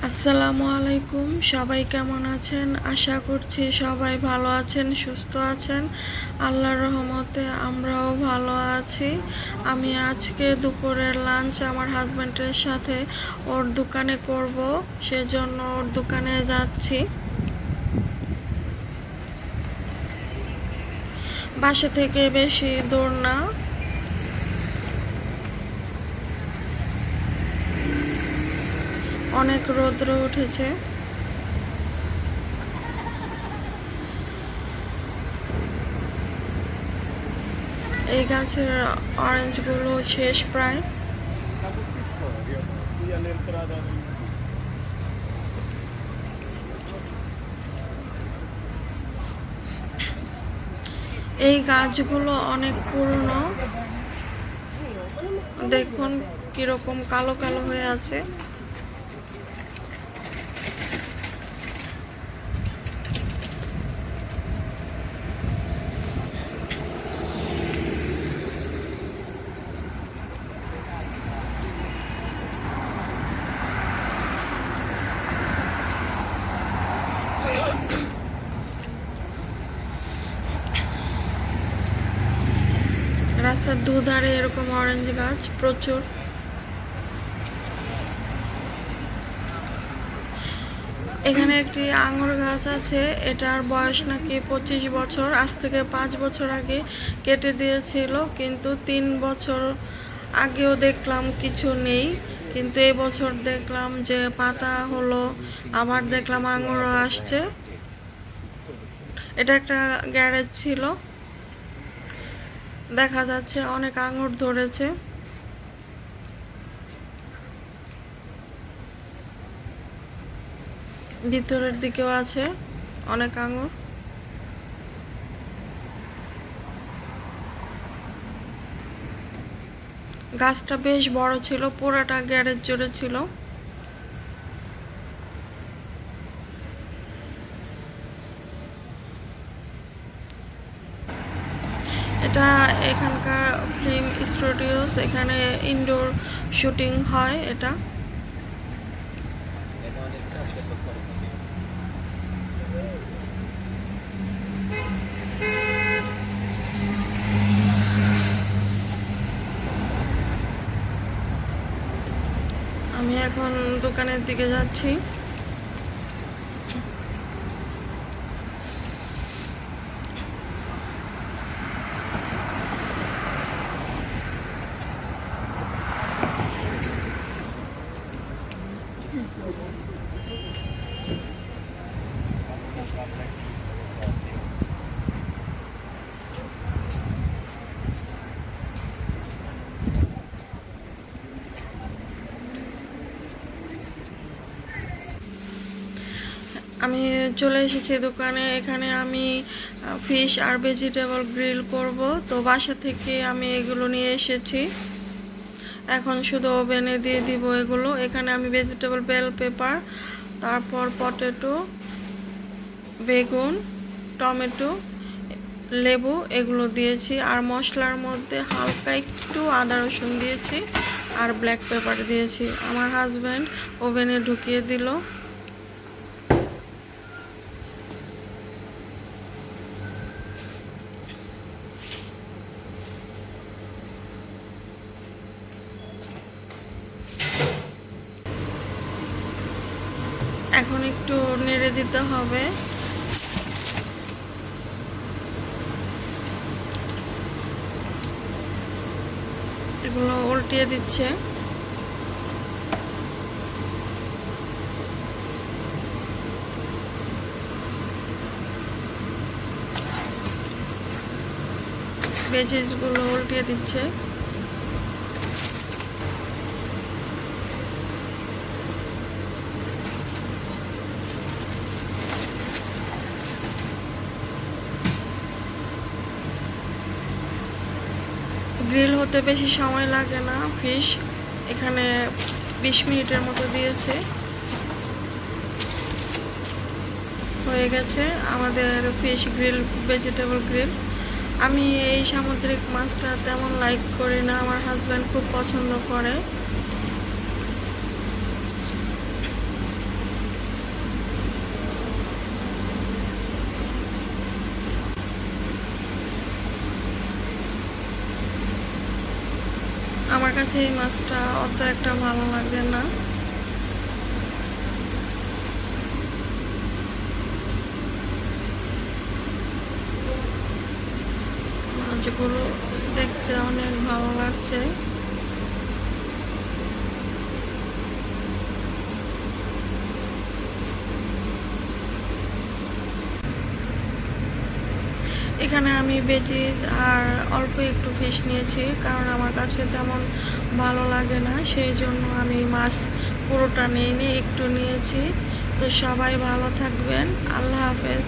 আসসালামু আলাইকুম। সবাই কেমন আছেন? আশা করছি সবাই ভালো আছেন, সুস্থ আছেন। আল্লাহর রহমতে আমরাও ভালো আছি। আমি আজকে দুপুরের লাঞ্চ আমার হাজব্যান্ডের সাথে ওর দোকানে করব, সেজন্য ওর দোকানে যাচ্ছি। বাসা থেকে বেশি দূর না। অনেক রৌদ্র উঠেছে। এই গাছের অরেঞ্জগুলো শেষ প্রায়। Stavo qui fuori, qui all'entrata del bus. এই গাছগুলো অনেক পুরনো, দেখুন কিরকম কালো কালো হয়ে আছে। রাস্তার দুধারে এরকম অরেঞ্জ গাছ প্রচুর। এখানে একটি আঙুর গাছ আছে, এটার বয়স নাকি 25 বছর। আজ থেকে 5 বছর আগে কেটে দিয়েছিল, কিন্তু 3 বছর আগেও দেখলাম কিছু নেই, কিন্তু এই বছর দেখলাম যে পাতা হলো, আবার দেখলাম আঙুরও আসছে। এটা একটা গ্যারেজ ছিল, দেখা যাচ্ছে অনেক আঙুর ধরেছে। ভিতরের দিকেও আছে অনেক আঙুর। গাছটা বেশ বড় ছিল, পুরাটা গ্যারেজ জুড়ে ছিল। এটা এখানকার ফিল্ম স্টুডিওস, এখানে ইনডোর শুটিং হয়। এটা আমি এখন দোকানের দিকে যাচ্ছি। আমি চলে এসেছি দোকানে। এখানে আমি ফিশ আর ভেজিটেবল গ্রিল করব, তো বাসা থেকে আমি এগুলো নিয়ে এসেছি। এখন শুধু ওভেনে দিয়ে দিব এগুলো। এখানে আমি ভেজিটেবল বেল পেপার, তারপর পটেটো, বেগুন, টমেটো, লেবু এগুলো দিয়েছি, আর মশলার মধ্যে হালকা একটু আদা রসুন দিয়েছি, আর ব্ল্যাক পেপার দিয়েছি। আমার হাজব্যান্ড ওভেনে ঢুকিয়ে দিল। এখন একটু নেড়ে দিতে হবে। এগুলো উল্টিয়ে দিচ্ছে। ভেজিসগুলো উল্টিয়ে দিচ্ছে। গ্রিল হতে বেশি সময় লাগে না। ফিশ এখানে 20 মিনিটের মতো দিয়েছে। হয়ে গেছে আমাদের ফিশ গ্রিল, ভেজিটেবল গ্রিল। আমি এই সামুদ্রিক মাছটা তেমন লাইক করি না, আমার হাজব্যান্ড খুব পছন্দ করে। কাছে এই মাছটা অত একটা ভালো লাগে না। মাছগুলো দেখতে অনেক ভালো লাগছে। এখানে আমি ভেজিস আর অল্প একটু ফিশ নিয়েছি, কারণ আমার কাছে তেমন ভালো লাগে না, সেই জন্য আমি মাছ পুরোটা নিইনি, একটু নিয়েছি। তো সবাই ভালো থাকবেন, আল্লাহ হাফেজ।